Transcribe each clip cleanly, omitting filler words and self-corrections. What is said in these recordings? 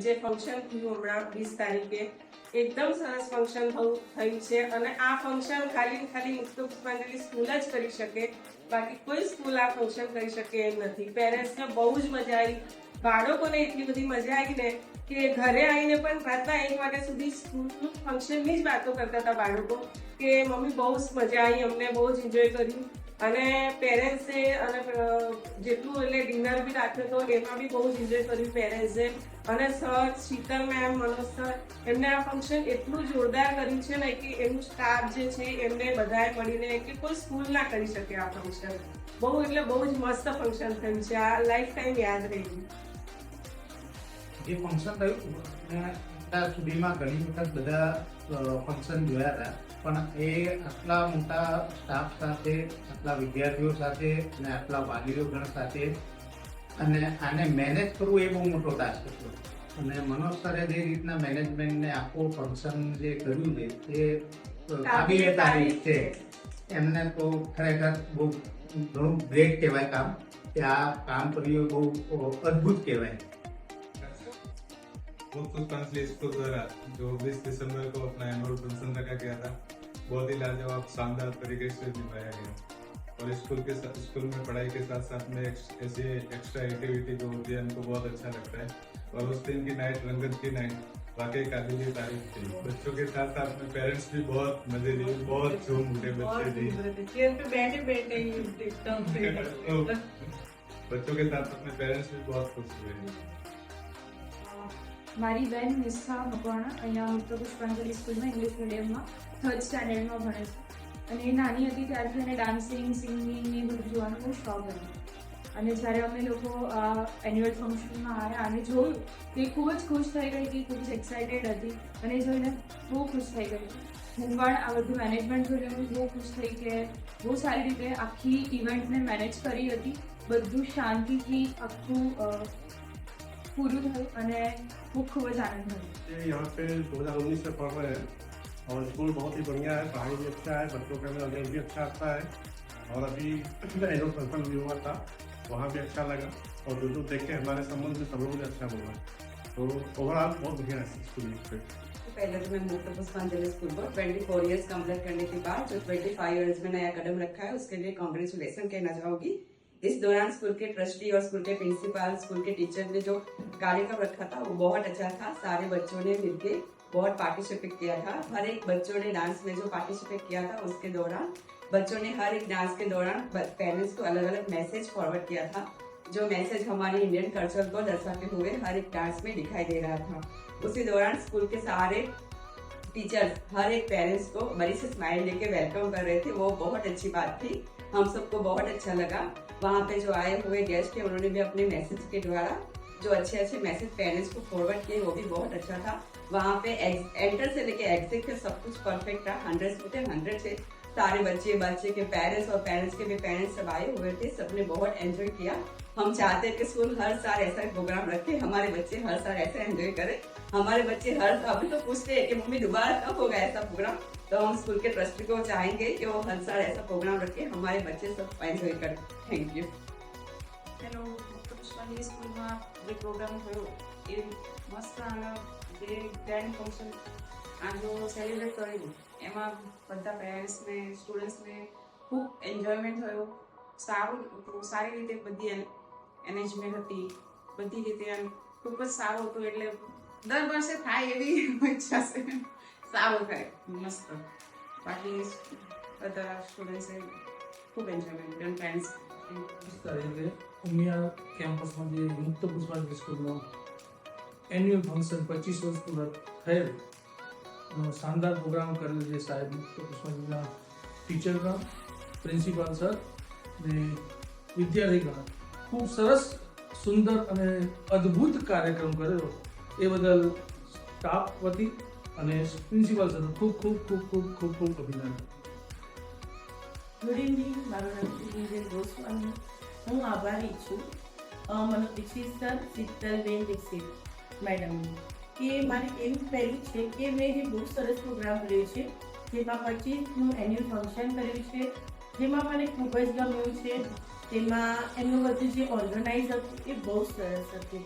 જે ફંક્શન થયું હમણાં 20 તારીખે એકદમ સરસ ફંક્શન થયું છે અને આ ફંક્શન ખાલી મુક્ત પુષ્પાંજલિ સ્કૂલ જ કરી શકે, બાકી કોઈ સ્કૂલ આ ફંક્શન કરી શકે એમ નથી. પેરેન્ટ્સને બહુ જ મજા આવી, બાળકોને એટલી બધી મજા આવી ને કે ઘરે આવીને પણ રાતના 1 વાગ્યા સુધી સ્કૂલનું ફંક્શનની જ વાતો કરતા હતા બાળકો કે મમ્મી બહુ જ મજા આવી, અમને બહુ જ એન્જોય કર્યું. અને પેરેન્ટ્સે અને જેટલું એટલે ડિનર બી રાખ્યો હતો એમાં બી બહુ જ એન્જોય કર્યું પેરેન્ટ્સે. અને sir, Sheetal ma'am, Manoj sir, એમને આ ફંક્શન એટલું જોરદાર કર્યું છે ને કે એનું સ્ટાફ જે છે એમને બધાએ મળીને કે કોઈ સ્કૂલ ના કરી શકે આ ફંક્શન. બહુ એટલે બહુ જ મસ્ત ફંક્શન થયું છે, આ લાઈફ ટાઈમ યાદ રહી ગયું. જે ફંક્શન થયું અત્યાર સુધીમાં ઘણી વખત બધા ફંક્શન જોયા હતા, પણ એ આટલા મોટા સ્ટાફ સાથે, આટલા વિદ્યાર્થીઓ સાથે અને આટલા વાલીઓ ગણ સાથે અને આને મેનેજ કરવું એ બહુ મોટો ટાસ્ક હતો. અને મનોજ સરે જે રીતના મેનેજમેન્ટને આખું ફંક્શન જે કર્યું છે એ કાબિલે તારીફ છે. એમને તો ખરેખર બહુ ઘણું ગ્રેટ કહેવાય કામ, કે આ કામ કર્યું બહુ અદ્ભુત કહેવાય. मुक्त पुष्पांजलि स्कूल द्वारा जो 20 दिसंबर को अपना एनुअल फंक्शन रखा गया था, बहुत ही लाजवाब शानदार तरीके से निभाया गया. और स्कूल में पढ़ाई के साथ साथ में ऐसी एक्स्ट्रा एक्टिविटी जो होती है हमको बहुत अच्छा लगता है. और उस दिन की नाइट, रंगत की नाइट, वाकई काबिल तारीफ थी. बच्चों के साथ साथ में पेरेंट्स भी बहुत मजे लिए, बहुत झूम उठे बच्चे भी. बच्चों के साथ अपने पेरेंट्स भी बहुत खुश हुए. મારી બેન નિષ્ઠા મકવાણા અહીંયા મુક્ત પુષ્પાંજલિ સ્કૂલમાં ઇંગ્લિશ મીડિયમમાં 3rd સ્ટાન્ડર્ડમાં ભણે છે. અને એ નાની હતી ત્યારથી એને ડાન્સિંગ, સિંગિંગ એ બધું જોવાનો બહુ શોખ હતો. અને જ્યારે અમે લોકો આ એન્યુઅલ ફંક્શનમાં આવ્યા અને જોયું તો એ ખૂબ જ ખુશ થઈ ગઈ હતી, ખૂબ જ એક્સાઇટેડ હતી અને જોઈને બહુ ખુશ થઈ ગઈ. હું પણ આ બધું મેનેજમેન્ટ જોઈને બહુ ખુશ થઈ કે બહુ સારી રીતે આખી ઇવેન્ટને મેનેજ કરી હતી. બધું શાંતિથી આખું पूरा थયું અને खूब आनंद है. यहाँ पे 2019 से पढ़ रहे हैं और स्कूल बहुत ही बढ़िया है, पढ़ाई भी अच्छा है, बच्चों का रिजल्ट भी अच्छा आता है. और अभी एनुअल फंक्शन भी हुआ था, वहाँ भी अच्छा लगा और यूट्यूब देख के हमारे संबंध में सब लोगों ने अच्छा बोला. तो ओवरऑल बहुत बढ़िया है स्कूल पे. पहले तो मैं मुक्त पुष्पांजलि स्कूल को 24 ईयर्स कंप्लीट करने के बाद जो 25 ईयर्स में नया कदम रखा है उसके लिए कांग्रेचुलेसन कहना चाहूंगी. इस दौरान स्कूल के ट्रस्टी और स्कूल के प्रिंसिपल, स्कूल के टीचर ने जो कार्यक्रम रखा था वो बहुत अच्छा था. सारे बच्चों ने मिलकर बहुत पार्टिसिपेट किया था. हर एक बच्चों ने डांस में जो पार्टिसिपेट किया था उसके दौरान बच्चों ने हर एक डांस के दौरान पेरेंट्स को अलग अलग मैसेज फॉरवर्ड किया था, जो मैसेज हमारे इंडियन कल्चर को दर्शाते हुए हर एक डांस में दिखाई दे रहा था. उसी दौरान स्कूल के सारे टीचर्स हर एक पेरेंट्स को बड़ी से स्माइल लेके वेलकम कर रहे थे. वो बहुत अच्छी बात थी, हम सबको बहुत अच्छा लगा. वहाँ पे जो आए हुए गेस्ट थे उन्होंने भी अपने मैसेज के द्वारा जो अच्छे अच्छे मैसेज पेरेंट्स को फॉरवर्ड किए वो भी बहुत अच्छा था. वहाँ पे एंटर से लेके एग्जिट तक सब कुछ परफेक्ट था. 100 में 100 थे. सारे बच्चे के पेरेंट्स और पेरेंट्स के भी पेरेंट्स सब आए हुए थे. सबने बहुत एंजॉय किया. हम चाहते हैं कि स्कूल हर साल ऐसा प्रोग्राम रखे, हमारे बच्चे हर साल ऐसा एंजॉय करें. हमारे बच्चे हर अभी तो पूछते हैं कि मम्मी दोबारा कब होगा ऐसा प्रोग्राम. तो हम स्कूल के ट्रस्टी को चाहेंगे कि वो हर साल ऐसा प्रोग्राम रखे, हमारे बच्चे सब एंजॉय करें. Thank you. हेलो, मुक्त पुष्पांजलि स्कूल में जो प्रोग्राम थयो ए मस्त आने जे ग्रेन्ड फंक्शन आज सेलिब्रेट करेલું એમાં બધા પેરેન્ટ્સ ને સ્ટુડન્ટ્સ ને ખૂબ એન્જોયમેન્ટ થયો. સારી રીતે બધી એરેન્જમેન્ટ હતી, બધી રીતે ખૂબ જ સારું હતું. એટલે દર વર્ષે થાય એવી ઈચ્છા છે, સારું થાય મસ્ત. બાકી બધા સ્ટુડન્ટ્સે ખૂબ એન્જોયમેન્ટ અને પેરેન્ટ્સ ઉમિયા કેમ્પસમાં જે મુક્ત પુષ્પાંજલિ સ્કૂલનો એન્યુઅલ ફંક્શન 25 વર્ષ પૂરા થયેલ શાનદાર પ્રોગ્રામ કરેલ છે સાહેબ મુક્ત પુષ્પાંજલિના ટીચરગણ, પ્રિન્સિપાલ સર ને વિદ્યાર્થીગણ ખૂબ સરસ, સુંદર અને અદ્ભુત કાર્યક્રમ કરેલો. એ બદલ સ્ટાફ વતી અને પ્રિન્સિપાલ સર ખૂબ ખૂબ ખૂબ ખૂબ ખૂબ ખૂબ અભિનંદન. ગુડ ઇવનિંગ, મારું નામ નિરંજન ગોસ્વામી. હું આભારી છું મને દીક્ષિત સર, શીતલબેન દીક્ષિત મેડમની, કે મારે એવું પહેલું છે કે મેં જે બહુ સરસ પ્રોગ્રામ કર્યો છે, જેમાં 25નું એન્યુઅલ ફંક્શન કર્યું છે, જેમાં મને ખૂબ જ ગમ્યું છે. તેમાં એમનું બધું જે ઓર્ગેનાઇઝ હતું એ બહુ સરસ હતું.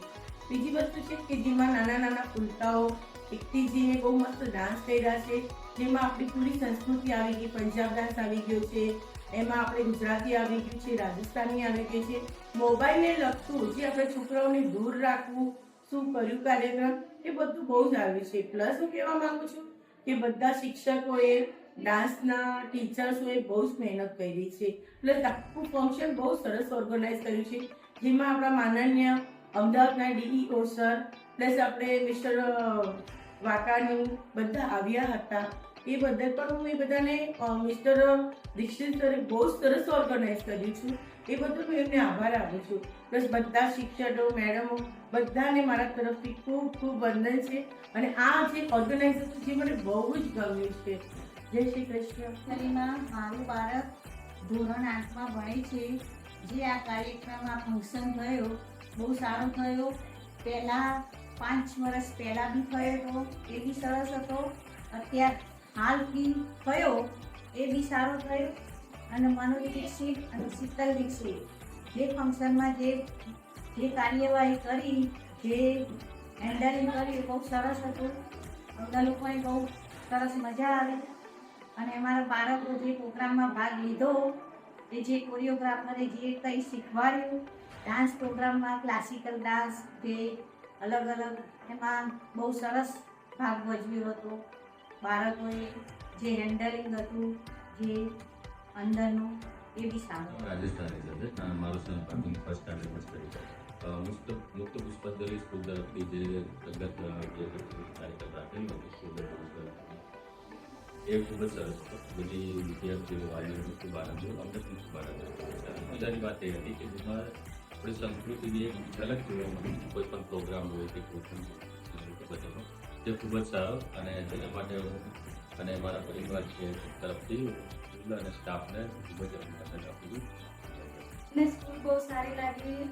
બીજી વસ્તુ છે કે જેમાં નાના નાના ફૂલકાઓ એકથી જે બહુ મસ્ત ડાન્સ કર્યા છે, જેમાં આપણી પૂરી સંસ્કૃતિ આવી ગઈ, પંજાબ ડાન્સ આવી ગયો છે, એમાં આપણે ગુજરાતી આવી ગયું છે, રાજસ્થાની આવી ગયું છે. મોબાઈલને લગતું જે આપણે છોકરાઓને દૂર રાખવું, શું કર્યું કાર્યક્રમ, એ બધું બહુ જ આવ્યું છે. પ્લસ હું કહેવા માંગુ છું કે બધા શિક્ષકોએ, ડાન્સના ટીચર્સોએ બહુ જ મહેનત કરી છે. પ્લસ આખું ફંક્શન બહુ સરસ ઓર્ગેનાઇઝ કર્યું છે, જેમાં આપણા માનનીય અમદાવાદના ડીઈઓ સર પ્લસ આપણે મિસ્ટર વાકાણી બધા આવ્યા હતા. એ બદલ પણ હું એ બધાને મિસ્ટર દીક્ષિત સરે બહુ સરસ ઓર્ગેનાઇઝ કર્યું છું, એ બધું હું એમને આભાર આપું છું. પ્લસ બધા શિક્ષકો, મેડમો બધાને મારા તરફથી ખૂબ ખૂબ વંદન છે. અને આ જે ઓર્ગેનાઇઝેશન છે મને બહુ જ ગમ્યું છે. જય શ્રી કૃષ્ણ. નર્સરીમાં મારું બાળક ધોરણ 8માં ભણે છે. જે આ કાર્યક્રમ, આ ફંક્શન થયો બહુ સારો થયો. પહેલાં 5 વર્ષ પહેલાં બી થયો હતો, એ બી સરસ હતો. અત્યાર હાલથી થયો એ બી સારો થયો. અને મનોજ દીક્ષિત અને શીતલ દીક્ષિત જે ફંક્શનમાં જે કાર્યવાહી કરી, જે હેન્ડલિંગ કરી, બહુ સરસ હતું. બધા લોકોને બહુ સરસ મજા આવી. અને અમારા બાળકો જે પ્રોગ્રામમાં ભાગ લીધો, એ જે કોરિયોગ્રાફરે જે કંઈ શીખવાડ્યું, ડાન્સ પ્રોગ્રામમાં ક્લાસિકલ ડાન્સ જે અલગ અલગ, એમાં બહુ સરસ ભાગ ભજવ્યો હતો. બાળકોએ જે હેન્ડલિંગ હતું, જે અંદરનું, એ બી સારું. રાજસ્થાની સબ્જેક્ટ અને મારું સન ફર્સ્ટ સ્ટાન્ડર્ડમાં સ્ટડી કરે. મુક્ત પુષ્પાંજલિ સ્કૂલ તરફથી જે કાર્યક્રમ રાખેલો હતો સ્કૂલ, એ ખૂબ જ સરસ હતો. બધી વિદ્યાર્થીઓ, વાલીઓને ખૂબ આનંદ થયો, અમને પણ ખૂબ આનંદ થયો. મજાની વાત એ હતી કે જેમાં આપણી સંસ્કૃતિની એક ઝલક જોવા મળી. કોઈ પણ પ્રોગ્રામ હોય કે કોઈ પણ બધાનો જે ખૂબ જ સારો, અને તેના માટે હું અને મારા પરિવાર છે તરફથી અને સ્ટાફને ખૂબ જ અભિનંદન આપું છું. મને સ્કૂલ બહુ સારી લાગી,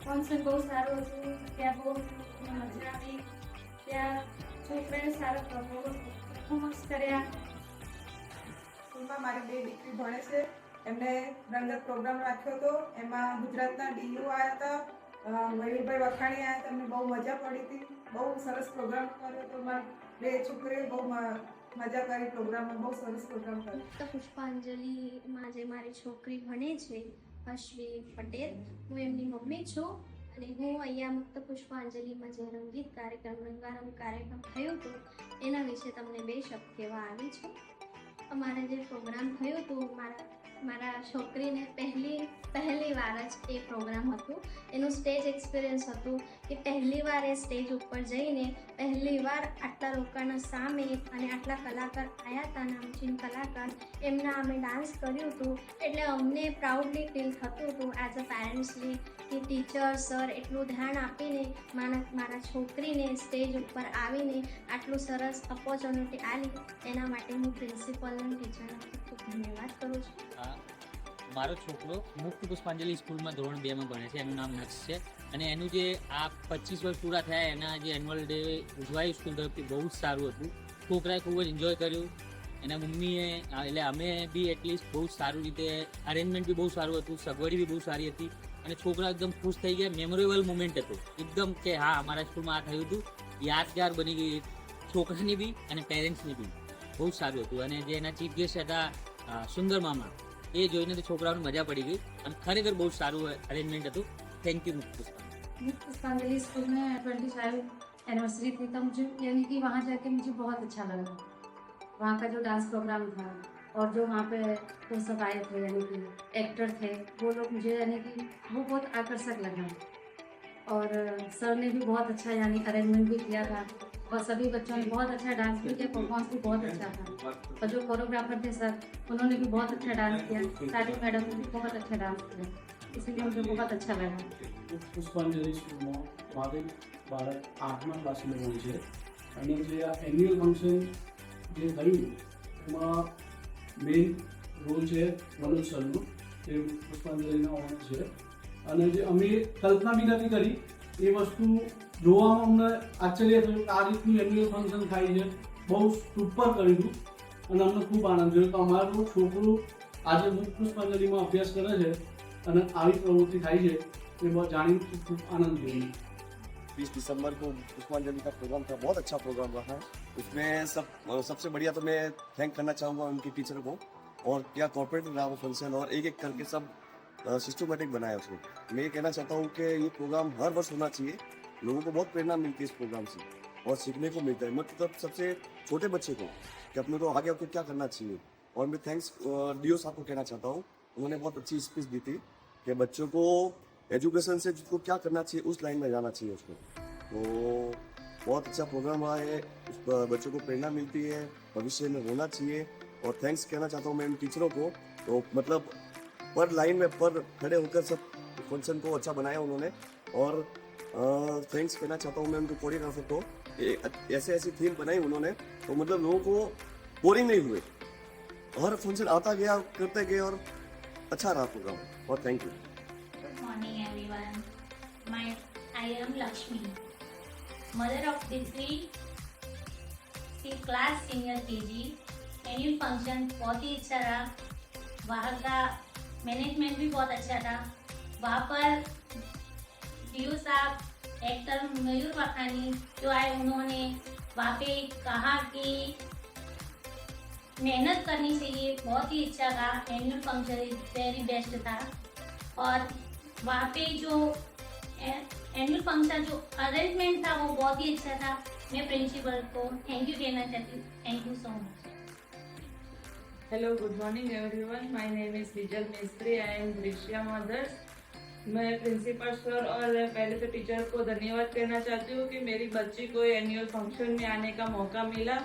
ફંક્શન બહુ સારું હતું. ત્યાં બહુ મજા આવી. ત્યાં છોકરાએ સારા પરફોર્મન્સ કર્યા. સ્કૂલમાં મારી 2 દીકરી ભણે છે. એમને રંગત પ્રોગ્રામ રાખ્યો હતો. એમાં ગુજરાતના ડીયુ આવ્યા હતા, મયુરભાઈ વખાણી આવ્યા હતા. એમને બહુ મજા પડી હતી. બહુ સરસ પ્રોગ્રામ કર્યો હતો. મારી 2 છોકરીઓ બહુ મજા કરી પ્રોગ્રામમાં. બહુ સરસ પ્રોગ્રામ કર્યો. તો પુષ્પાંજલિમાં જે મારી છોકરી ભણે છે, અશ્વી પટેલ, હું એમની મમ્મી છું. અને હું અહીંયા મુક્ત પુષ્પાંજલિમાં જે રંગીત કાર્યક્રમ, રંગારંગ કાર્યક્રમ થયો હતો, એના વિશે તમને 2 શબ્દ કહેવા આવી છું. અમારે જે પ્રોગ્રામ થયો હતો, મારા છોકરીને પહેલી વાર જ એ પ્રોગ્રામ હતું. એનું સ્ટેજ એક્સપિરિયન્સ હતું કે પહેલી વાર એ સ્ટેજ ઉપર જઈને પહેલી વાર આટલા લોકોના સામે અને આટલા કલાકાર આવ્યા હતા, નામચીન કલાકાર, એમના અમે ડાન્સ કર્યું હતું. એટલે અમને પ્રાઉડલી ફીલ થતું હતું એઝ અ પેરેન્ટ્સલી કે ટીચર, સર એટલું ધ્યાન આપીને મારા છોકરીને સ્ટેજ ઉપર આવીને આટલું સરસ ઓપોર્ચ્યુનિટી આપી. એના માટે હું પ્રિન્સિપલ અને ટીચરને ખૂબ ધન્યવાદ કરું છું. મારો છોકરો મુક્ત પુષ્પાંજલિ સ્કૂલમાં ધોરણ 2માં ભણે છે. એનું નામ નક્ષ છે. અને એનું જે આ 25 વર્ષ પૂરા થયા એના જે એન્યુઅલ ડે ઉજવાયું સ્કૂલ તરફથી બહુ જ સારું હતું. છોકરાએ ખૂબ જ એન્જોય કર્યું. એના મમ્મીએ, એટલે અમે બી એટલીસ્ટ બહુ સારું રીતે, અરેન્જમેન્ટ બી બહુ સારું હતું, સગવડી બી બહુ સારી હતી. અને છોકરા એકદમ ખુશ થઈ ગયા. મેમોરેબલ મોમેન્ટ હતું એકદમ, કે હા અમારા સ્કૂલમાં આ થયું હતું. યાદગાર બની ગઈ છોકરાની બી અને પેરેન્ટ્સની બી. બહુ સારું હતું. અને જે એના ચીફ ગેસ્ટ હતા સુંદર મામા, એ જોઈને તો છોકરાઓને મજા पड़ी गई और खरेखर बहुत सारू अरेंजमेंट હતું। थैंक यू मुक्त पुष्पांजलि स्कूल में 25 एनिवर्सरी थी तब मुझे यानी कि वहाँ जाके मुझे बहुत अच्छा लगा। वहाँ का जो डांस प्रोग्राम था और जो वहाँ पे वो सब आए थे यानी कि एक्टर थे वो लोग मुझे यानी कि वो बहुत आकर्षक लगा। और सर ने भी बहुत अच्छा यानी अरेंजमेंट भी किया था और सभी बच्चों ने बहुत अच्छा डांस भी किया। परफॉर्मेंस भी बहुत अच्छा था और जो कोरियोग्राफर थे सर उन्होंने भी बहुत अच्छा डांस किया। सारी मैडम ने भी बहुत अच्छा डांस किया, इसलिए मुझे बहुत अच्छा लगा। पुष्पांजलि स्कूल में मारे बाळक 8મા ક્લાસમાં હોય છે અને જે આ એન્યુઅલ ફંક્શન જે થયું એમાં મેઇન રોલ છે મનોજ સરનો, જે પુષ્પાંજલિના ઓનર છે। અને જે અમે કલ્પના બી નથી કરી એ વસ્તુ જોવામાં અમને આશ્ચર્ય થયું કે આ રીતનું એન્યુઅલ ફંક્શન થાય છે। બહુ સુપર કર્યું અને અમને ખૂબ આનંદ થયો કે અમારું છોકરું આજે મુક્ત પુષ્પાંજલિમાં અભ્યાસ કરે છે અને આવી પ્રવૃત્તિ થાય છે એ જાણીને ખૂબ આનંદ થયો। 20 दिसंबर को पुष्पांजलि का प्रोग्राम था, बहुत अच्छा प्रोग्राम रहा। उसमें सबसे बढ़िया तो मैं थैंक करना चाहूँगा उनके टीचर को, और क्या कॉर्पोरेट रहा वो फंक्शन, और एक एक करके सब सिस्टमेटिक बनाया उसमें। मैं ये कहना चाहता हूँ कि ये प्रोग्राम हर वर्ष होना चाहिए, लोगों को बहुत प्रेरणा मिलती है इस प्रोग्राम से और सीखने को मिलता है, मतलब सबसे छोटे बच्चे को कि अपने को आगे आपको क्या करना चाहिए। और मैं थैंक्स डीओ साहब को कहना चाहता हूँ, उन्होंने बहुत अच्छी स्पीच दी थी कि बच्चों को एजुकेशन से जिसको क्या करना चाहिए उस लाइन में जाना चाहिए उसको। तो बहुत अच्छा प्रोग्राम रहा है, बच्चों को प्रेरणा मिलती है, भविष्य में होना चाहिए। और थैंक्स कहना चाहता हूँ मैं इन टीचरों को, तो मतलब पर लाइन में पर खड़े होकर सब फंक्शन को अच्छा बनाया उन्होंने। और थैंक्स कहना चाहता हूँ मैं उनको कोरियोग्राफर को, ऐसे ऐसी थीम बनाई उन्होंने, तो मतलब लोगों को बोरिंग नहीं हुए, हर फंक्शन आता गया, करते गए, और अच्छा रहा प्रोग्राम। और thank you. Good morning everyone. I am Lakshmi, mother of Disri, class senior KG. Annual function बहुत ही अच्छा रहा, वहाँ का मैनेजमेंट भी बहुत अच्छा था। वहाँ पर डीओ साहब एक्टर मयूर वखानी जो आए, उन्होंने वहाँ पे कहा कि मेहनत करनी चाहिए, बहुत ही अच्छा था। एनुअल फंक्शन वेरी बेस्ट था। और वहाँ पे जो एनुअल फंक्शन जो अरेंजमेंट था वो बहुत ही अच्छा था। मैं प्रिंसिपल को थैंक यू कहना चाहती हूँ। Thank you so much. Hello, good morning everyone. My name is vigil मिस्त्री, आई एम दृश्या मदर्स। मैं प्रिंसिपल सर और पहले तो टीचर को धन्यवाद कहना चाहती हूँ कि मेरी बच्ची को एनुअल फंक्शन में आने का मौका मिला,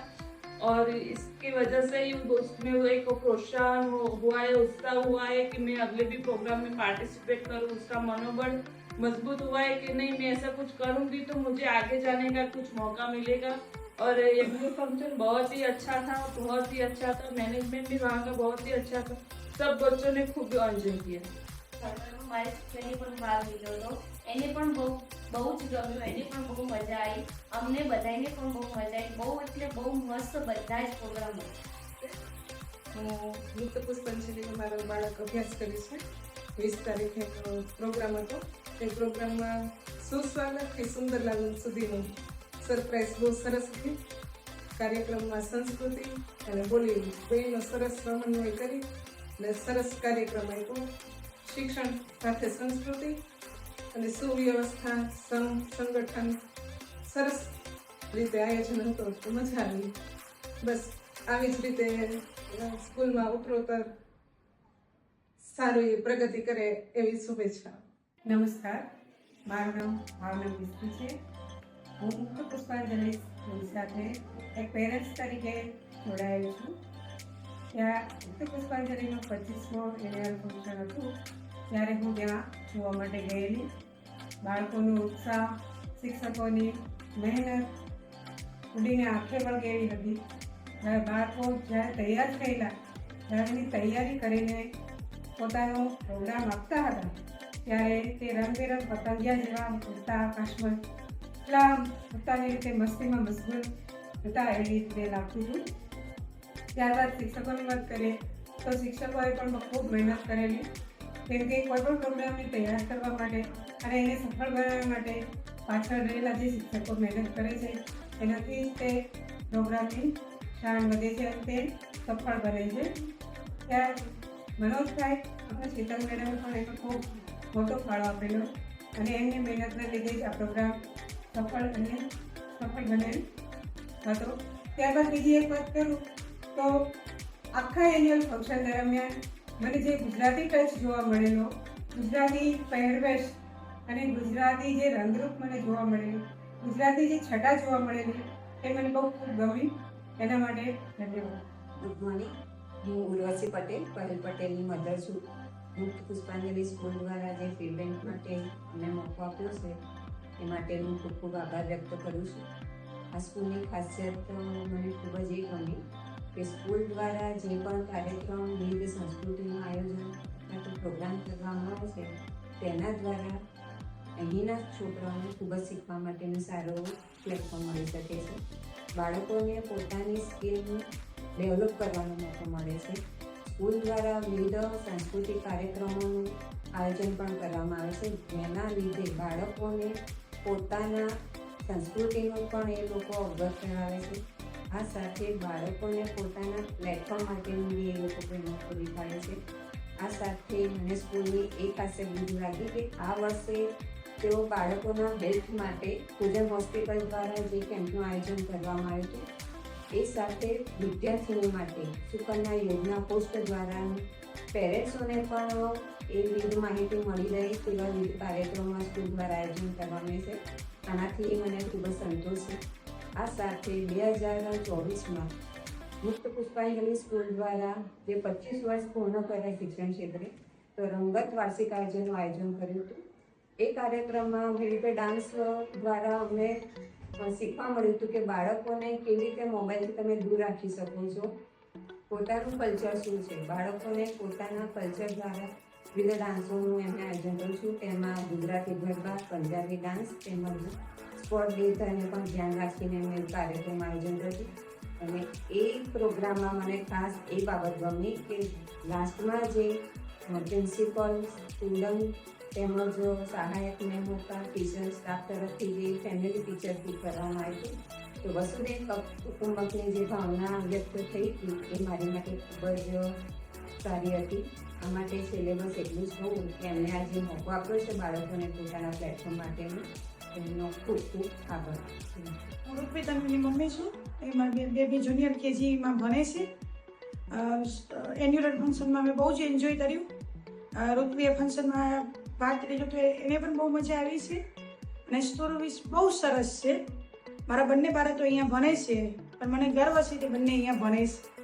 और इसकी वजह से ही उसमें वो एक प्रोत्साहन हुआ है, उत्साह हुआ है कि मैं अगले भी प्रोग्राम में पार्टिसिपेट करूँ। उसका मनोबल मजबूत हुआ है कि नहीं, मैं ऐसा कुछ करूँगी तो मुझे आगे जाने का कुछ मौका मिलेगा। और एनुअल फंक्शन बहुत ही अच्छा था, बहुत ही अच्छा था। मैनेजमेंट भी वहाँ का बहुत ही अच्छा था, सब बच्चों ने खूब एंजॉय किया। મારી છોકરીને પણ ભાગ લીધો હતો, એને પણ બહુ જ ગમ્યું, એને પણ બહુ મજા આવી, અમને બધાને પણ બહુ મજા આવી, બહુ એટલે બહુ મસ્ત બધા જ પ્રોગ્રામ હતા। મુક્ત પુષ્પાંજલિમાં મારો બાળક અભ્યાસ કરે છે। 20 તારીખે પ્રોગ્રામ હતો, એ પ્રોગ્રામમાં સુસ્વાગતથી સુંદર લાગણ સુધીનું સરપ્રાઈઝ બહુ સરસ હતી। કાર્યક્રમમાં સંસ્કૃતિ અને બોલીવુડ બેનો સરસ સમન્વય કરી અને સરસ કાર્યક્રમ આપ્યો। શિક્ષણ સાથે સંસ્કૃતિ અને સુવ્યવસ્થા સંગઠન સરસ રીતે આયોજન હતું, તો મજા આવી। બસ આવી જ રીતે સ્કૂલમાં ઉત્તરોત્તર સારી પ્રગતિ કરે એવી શુભેચ્છા। નમસ્કાર, મારું નામ ભાવના મિસ્ત્રી છે। હું મુક્ત પુષ્પાંજલિ સ્કૂલ સાથે એક પેરેન્ટ્સ તરીકે જોડાયેલી છું। ત્યાં મુક્ત પુષ્પાંજલિનું 25મો એન્યુઅલ ફંક્શન હતું, ત્યારે હું ત્યાં જોવા માટે ગયેલી। બાળકોનો ઉત્સાહ, શિક્ષકોની મહેનત ઉડીને આંખે વળગેવી હતી। જ્યારે બાળકો જ્યારે તૈયાર થયેલા, ત્યારની તૈયારી કરીને પોતાનો પ્રોગ્રામ આપતા હતા, ત્યારે તે રંગબેરંગ પતંગિયા જેવા ઉડતા આકાશમાં એટલા પોતાની રીતે મસ્તીમાં મશગુલ હતા એવી રીતે લાગતું હતું। ત્યારબાદ શિક્ષકોની વાત કરીએ તો શિક્ષકોએ પણ ખૂબ મહેનત કરેલી, કેમ કે કોઈ પણ પ્રોગ્રામને તૈયાર કરવા માટે અને એને સફળ બનાવવા માટે પાછળ રહેલા જે શિક્ષકો મહેનત કરે છે એનાથી જ તે પ્રોગ્રામની શાન વધે છે અને તે સફળ બને છે। ત્યાં મનોજભાઈ આપણા શીતલ મેડમે પણ એનો ખૂબ મોટો ફાળો આપેલો, અને એમની મહેનતના લીધે જ આ પ્રોગ્રામ સફળ બનેલ હતો। ત્યારબાદ બીજી એક વાત કરું તો આખા એન્યુઅલ ફંક્શન દરમિયાન મને જે ગુજરાતી ટચ જોવા મળેલો, ગુજરાતી પહેરવેશ અને ગુજરાતી જે રંગરૂપ મને જોવા મળેલું, ગુજરાતી જે છટા જોવા મળેલી, એ મને બહુ ખૂબ ગમી। એના માટે ધન્યવાદ। ગુડ મોર્નિંગ, હું ઉર્વશી પટેલ, પહેલ પટેલની મધર છું। મુક્ત પુષ્પાંજલિ સ્કૂલ દ્વારા જે ઇવેન્ટ માટે અમને મોકો આપ્યો છે એ માટે હું ખૂબ ખૂબ આભાર વ્યક્ત કરું છું। આ સ્કૂલની ખાસિયત મને ખૂબ જ એ ગમી કે સ્કૂલ દ્વારા જે પણ કાર્યક્રમ, વિવિધ સંસ્કૃતિનું આયોજન અથવા તો પ્રોગ્રામ કરવામાં આવે છે તેના દ્વારા અહીંના છોકરાઓને ખૂબ જ શીખવા માટેનું સારું પ્લેટફોર્મ મળી શકે છે। બાળકોને પોતાની સ્કિલને ડેવલપ કરવાનો મોકો મળે છે। સ્કૂલ દ્વારા વિવિધ સાંસ્કૃતિક કાર્યક્રમોનું આયોજન પણ કરવામાં આવે છે, જેના લીધે બાળકોને પોતાના સંસ્કૃતિનું પણ એ લોકો અવગત કરાવે છે. આ સાથે બાળકોને પોતાના પ્લેટફોર્મ માટેની બી એ લોકો પ્રેરણા પૂરી પાડે છે. આ સાથે મને સ્કૂલની એક ખાસિયત બીજી લાગી કે આ વર્ષે તેઓ બાળકોના હેલ્થ માટે પૂજન હોસ્પિટલ દ્વારા જે કેમ્પનું આયોજન કરવામાં આવ્યું હતું, એ સાથે વિદ્યાર્થીઓ માટે સુકન્યા યોજના પોસ્ટ દ્વારા પેરેન્ટ્સોને પણ એ વિવિધ માહિતી મળી રહે તેવા વિવિધ કાર્યક્રમો સ્કૂલ દ્વારા આયોજન કરવામાં છે. આનાથી મને ખૂબ જ સંતોષ છે. આ સાથે 2024માં મુક્ત પુષ્પાંજલિ સ્કૂલ દ્વારા જે 25 વર્ષ પૂર્ણ કર્યા શિક્ષણ ક્ષેત્રે, તો રંગત વાર્ષિક આયોજનનું આયોજન કર્યું હતું. એ કાર્યક્રમમાં વિવિધ ડાન્સ દ્વારા અમને શીખવા મળ્યું હતું કે બાળકોને કેવી રીતે મોબાઈલથી તમે દૂર રાખી શકો છો, પોતાનું કલ્ચર શું છે. બાળકોને પોતાના કલ્ચર દ્વારા વિવિધ ડાન્સોનું એમને આયોજન કરું છું. તેમાં ગુજરાતી ગરબા, પંજાબી ડાન્સ તેમજ સ્પોર્ટ ડે તેને પણ ધ્યાન રાખીને મેં કાર્યક્રમ આયોજન કર્યું. અને એ પ્રોગ્રામમાં મને ખાસ એ બાબત ગમી કે લાસ્ટમાં જે પ્રિન્સિપલ, સ્ટુડન્ટ તેમજ સહાયક મેમ હતા, ટીચર સ્ટાફ તરફથી જે ફેમિલી ટીચરથી કરવામાં આવ્યું, તો વસુદેવ કુટુંબકની જે ભાવના વ્યક્ત થઈ હતી એ મારી માટે ખૂબ જ સારી હતી. આ માટે છેલ્લે બસ એટલું જ કહું કે એમને આ જે મોકો આપ્યો છે બાળકોને પોતાના પ્લેટફોર્મ માટેનો, એમનો ખૂબ ખૂબ આભાર. હું ઋત્વી તન્વીની મમ્મી છું. એ મારી બેબી જુનિયર કેજીમાં ભણે છે. એન્યુઅલ ફંક્શનમાં મેં બહુ જ એન્જોય કર્યું. ઋત્વીએ ફંક્શનમાં ભાગ લીધો તો એને પણ બહુ મજા આવી છે. અને સ્ટોર વિશ બહુ સરસ છે. મારા બંને બાળકો અહીંયા ભણે છે, પણ મને ગર્વ છે કે બંને અહીંયા ભણે છે.